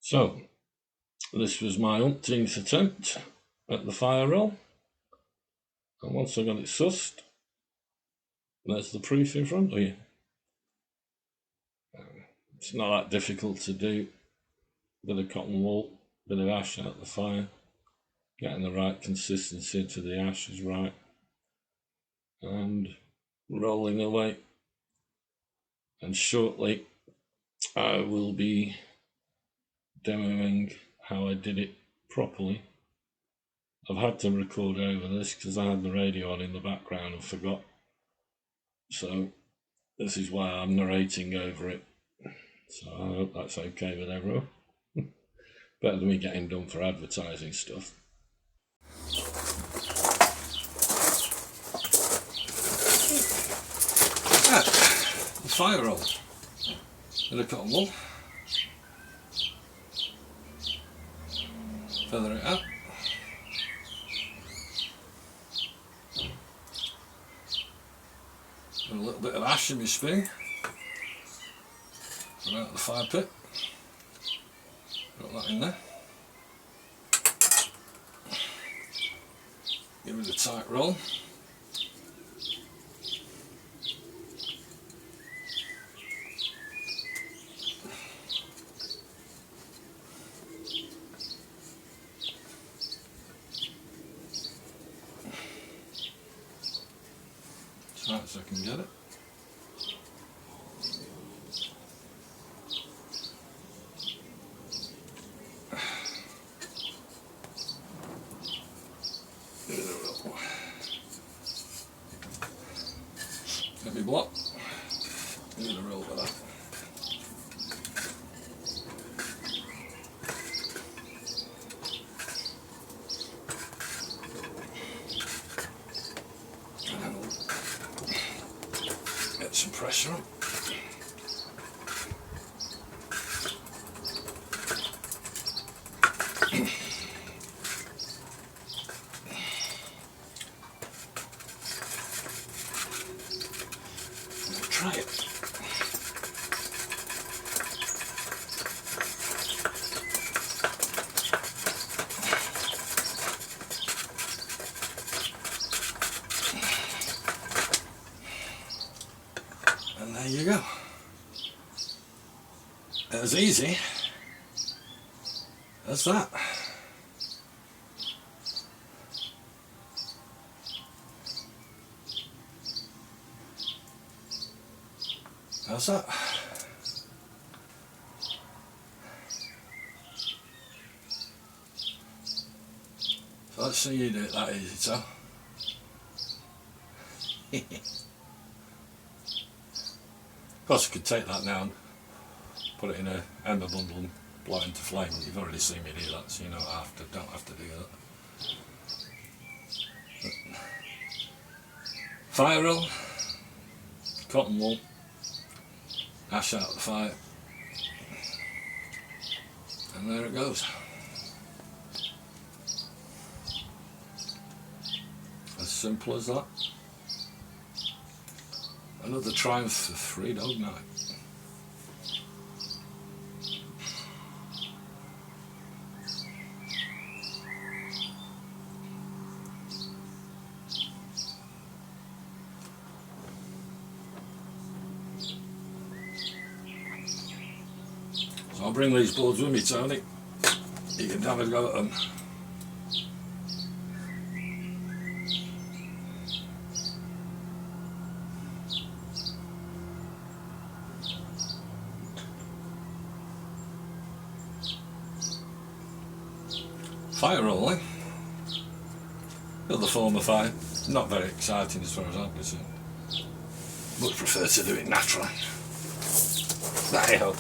So, this was my umpteenth attempt at the fire roll, and once I got it sussed, there's the proof in front of you. It's not that difficult to do. Bit of cotton wool, bit of ash out the fire, getting the right consistency to the ash is right, and rolling away. And shortly I will be demoing how I did it properly. I've had to record over this because I had the radio on in the background and forgot. So this is why I'm narrating over it. So I hope that's okay with everyone. Better than me getting done for advertising stuff. Right, the fire roll. Bit of cotton wool. Feather it out. And a little bit of ash in my spoon. Come out of the fire pit. Got that in there. Give it a tight roll. Tight as I can get it. Let me block. Give it a roll with that. And we'll get some pressure on. Try it. And there you go. As easy as that. How's that? So let's see you do it that easy, so. Of course, I could take that now and put it in a ember bundle and blow it into flame. You've already seen me do that, so you know I don't have to do that. But fire roll, cotton wool, ash out of the fire, and there it goes. As simple as that. Another triumph for Free Dog Night. So I'll bring these boards with me, Tony. You can have a go at them. Fire rolling. Another form of fire. Not very exciting as far as I'm concerned. Much prefer to do it naturally. But hey ho.